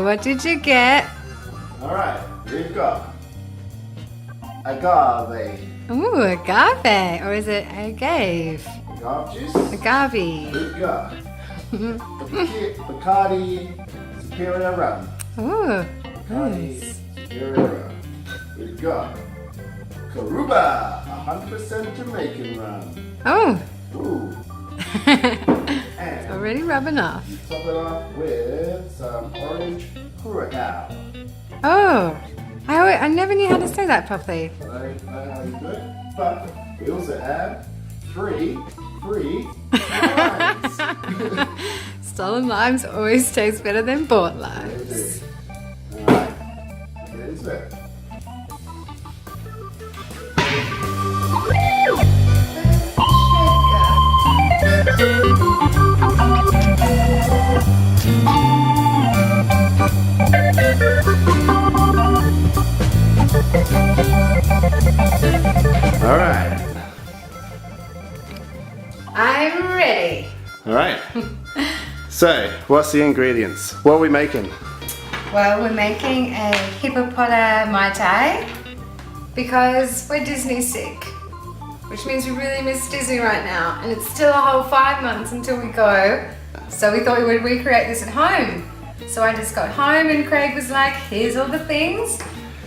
what did you get? Alright, we've got agave. Ooh, agave. Or is it agave? Agave juice. Agave. We've got Bacardi Superior Rum. Ooh, Bacardi nice. Superior Rum. We've got Coruba 100% Jamaican rum. Oh. Ooh. It's already rubbing off. Top it off with some Orange Curaçao. Oh, I never knew how to say that properly. I don't know how you do it, but we also have three free limes. Stolen limes always taste better than bought They limes. do. Alright, here's it. Alright. I'm ready. Alright. So, what's the ingredients? What are we making? Well, we're making a Hippopoto-Mai Tai because we're Disney sick, which means we really miss Disney right now, and it's still a whole 5 months until we go. So we thought we would recreate this at home. So I just got home and Craig was like, here's all the things.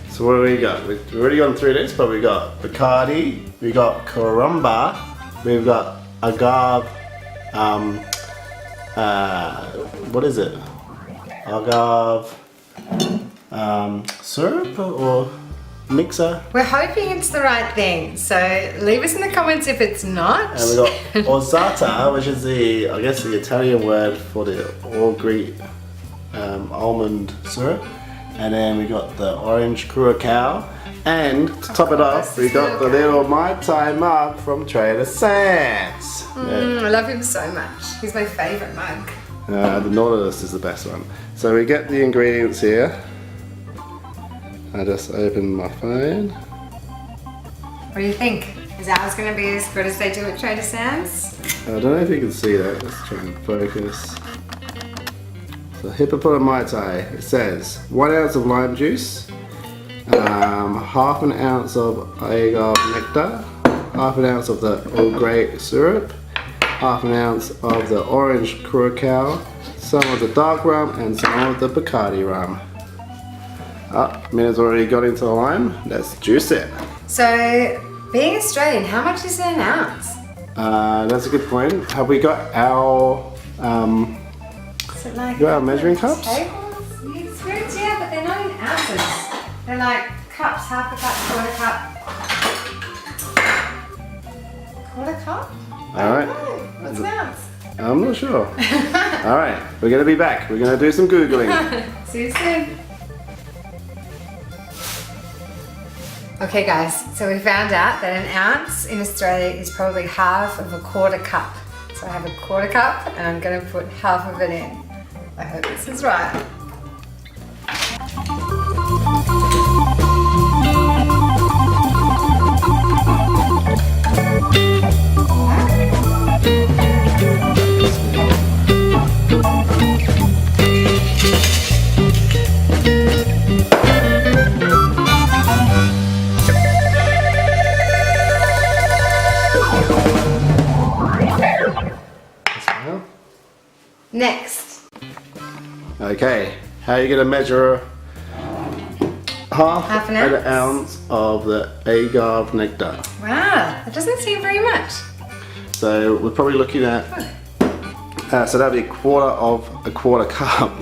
So what do we got? We've already gone through this, but we got Bacardi, we got Coruba, we've got agave, what is it? Agave, syrup or mixer? We're hoping it's the right thing, so leave us in the comments if it's not. And we got orgeat, which is the, I guess, the Italian word for the orgeat almond syrup. And then we got the Orange Curaçao. And to top it off, we got the little Mai Tai mug from Trader Sam's. I love him so much. He's my favourite mug. The Nautilus is the best one. So we get the ingredients here. I just opened my phone. What do you think? Is ours going to be as good as they do at Trader Sam's? I don't know if you can see that. Let's try and focus. So Hippopoto-Mai Tai, it says 1 ounce of lime juice, half an ounce of agave nectar, half an ounce of the orgeat syrup, half an ounce of the Orange Curaçao, some of the dark rum, and some of the Bacardi rum. Mina's already got into the lime. Let's juice it. So, being Australian, how much is an ounce? That's a good point. Have we got our Is it like our measuring cups? Tables? Spoons, yeah, but they're not in ounces. They're like cups, half a cup, quarter cup. All right. What's an ounce? I'm not sure. All right, we're gonna be back. We're gonna do some Googling. See you soon. Okay guys, so we found out that an ounce in Australia is probably half of a quarter cup. So I have a quarter cup and I'm going to put half of it in. I hope this is right. Next. Okay, how are you gonna measure half an an ounce. ounce of the agave nectar? Wow, that doesn't seem very much. So we're probably looking at, so that'd be a quarter of a quarter cup.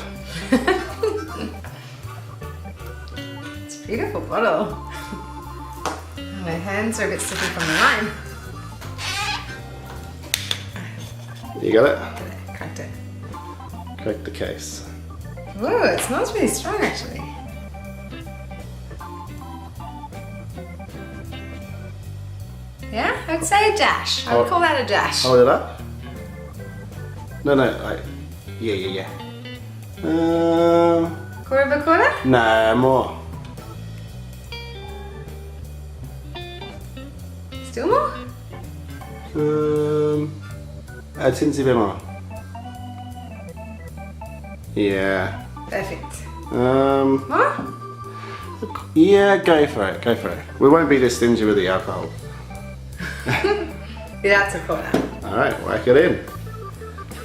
It's a beautiful bottle. My hands are a bit sticky from the lime. You got it? Cracked it. Crack the case. Ooh, it smells really strong actually. Yeah, I'd say a dash. I would call that a dash. Hold it up. No, like, yeah. Quarter of a quarter? No, more. Still more? A tinsy bit more. Yeah. Perfect. What? Yeah, go for it. Go for it. We won't be this stingy with the alcohol. Yeah, that's a quarter. All right, whack it in.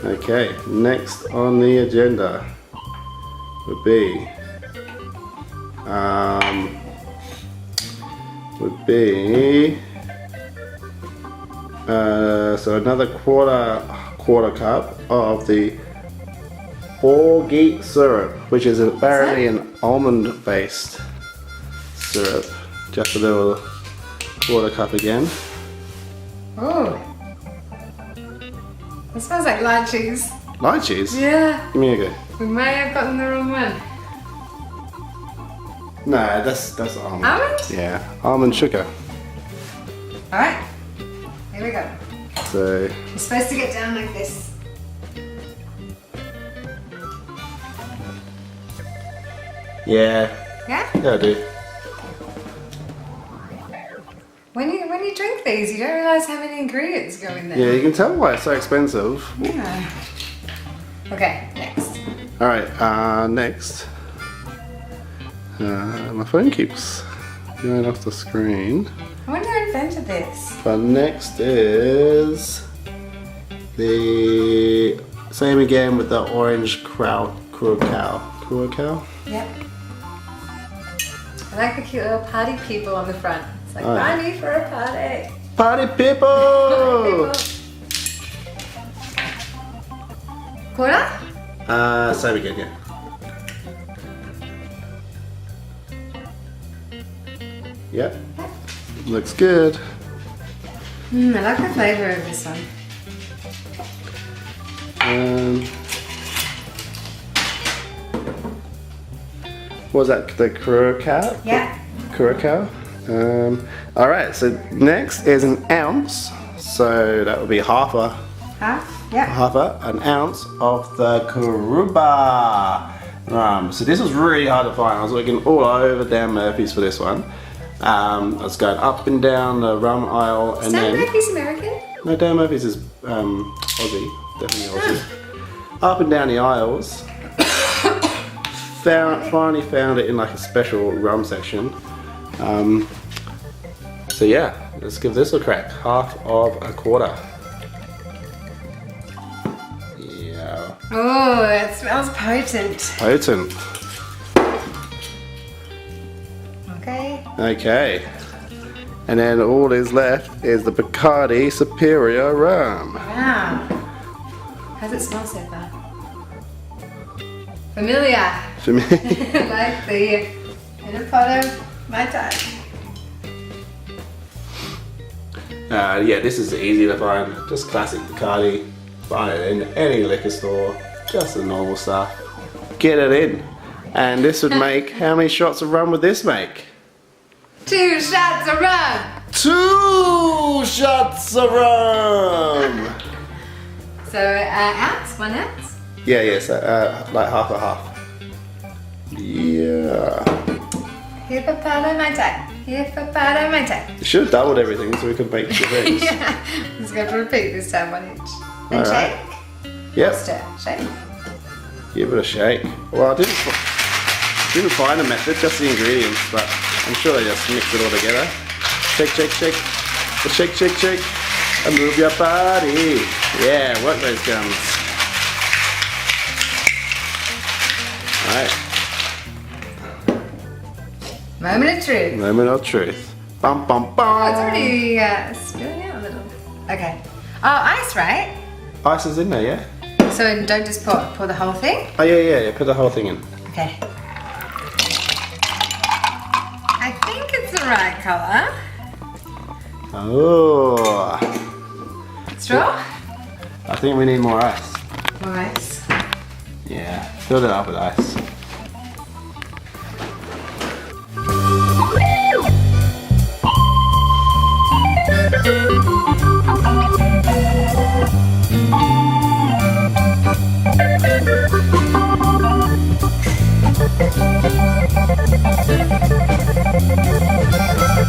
Okay, next on the agenda would be so another quarter cup of the orgeat syrup, which is apparently an almond based syrup. Just a little quarter cup again. Oh, it smells like lychees. Lychees? Yeah, Give me a go. we may have gotten the wrong one. No, that's almond. Almond? Yeah, almond sugar. All right, here we go. So You're supposed to get down like this. yeah, Yeah? I do. When you drink these, you don't realise how many ingredients go in there. Yeah, you can tell why it's so expensive. Yeah. Okay, next. All right, next. My phone keeps going off the screen. I wonder who invented this. But next is the same again with the Orange Curaçao. Yep. I like the cute little party people on the front. It's like, Oh, yeah. buy me for a party. Party people! Quarter? Same again, yeah. Yep. Looks good. I like the flavour of this one. What was that? The Curaçao? Yeah. Curaçao. All right. So next is an ounce. So that would be Half? Yep. an ounce of the Coruba rum. So this was really hard to find. I was looking all over Dan Murphy's for this one. I was going up and down the rum aisle, and Dan then Murphy's American? no, Dan Murphy's is Aussie, definitely Aussie. Up and down the aisles. Finally found it in like a special rum section. So yeah, let's give this a crack. Half of a quarter. Yeah. Oh, it smells potent. Potent. Okay. Okay. And then all is left is the Bacardi Superior Rum. Wow. How's it smell so far? Familiar. For me. Like the Hippopoto-Mai Tai. Yeah, this is easy to find. Just classic Bacardi. Find it in any liquor store. Just the normal stuff. Get it in. And this would make, how many shots of rum would this make? 2 shots of rum. 2 shots of rum! So, ounce? 1 ounce? Yeah, so like half a half. Yeah. Hippopoto-Mai Tai. Hippopoto-Mai Tai. You should have doubled everything so we could make two things. Yeah. Just going to repeat this time, 1 each. And All right. shake. Yep. Stir. Shake. Give it a shake. Well, I didn't find a method, just the ingredients, but I'm sure they just mix it all together. Shake, shake, shake. Shake, shake, shake. And move your body. Yeah, work those gums. Alright. Moment of truth. Moment of truth. Bum, bum, bum. Oh, it's already spilling out a little. Okay. Oh, ice, right? Ice is in there, yeah? So don't just pour the whole thing? Oh, yeah. Put the whole thing in. Okay. I think it's the right colour. Oh. Straw? I think we need more ice. More ice. Yeah, fill it up with ice.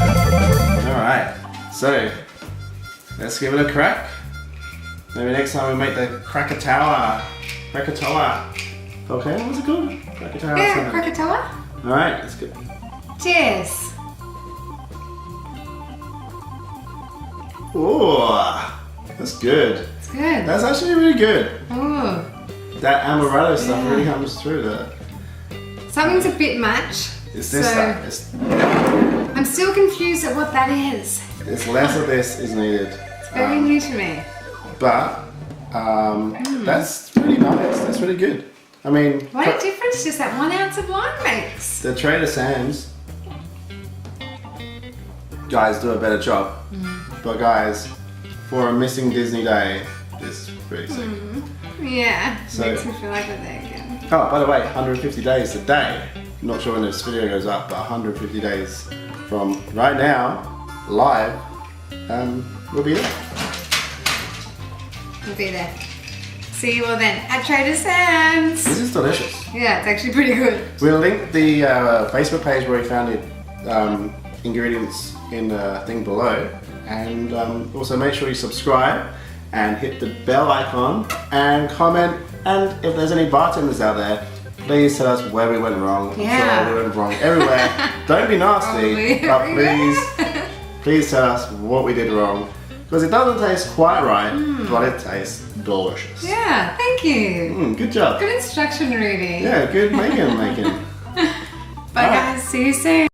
Alright, so let's give it a crack. Maybe next time we make the Krakatoa. volcano, what's it called? Krakatoa. Yeah, Krakatoa. Alright, that's good. Cheers. Oh, that's good. It's good. That's actually really good. Oh. That amaretto stuff really comes through there. Something's a bit much. It's this stuff. It's, I'm still confused at what that is. it's less of this is needed. It's very new to me. But that's really nice. That's really good. I mean, What a difference just that 1 ounce of wine makes. the Trader Sam's guys do a better job. But guys, for a missing Disney day, this is pretty sick. Yeah, So- makes me feel like we're there again. Oh, by the way, 150 days today. Not sure when this video goes up, but 150 days from right now, live, we'll be there. We'll be there. See you all then at Trader Sam's. This is delicious. Yeah, it's actually pretty good. We'll link the Facebook page where we found the ingredients in the thing below, and also make sure you subscribe and hit the bell icon and comment, and if there's any bartenders out there, please tell us where we went wrong. Yeah. I'm sure we went wrong everywhere. Don't be nasty, Probably but everywhere. please tell us what we did wrong, because it doesn't taste quite right, but it tastes delicious. Yeah, thank you. Good job. Good instruction reading. Yeah, good making. Bye guys, see you soon.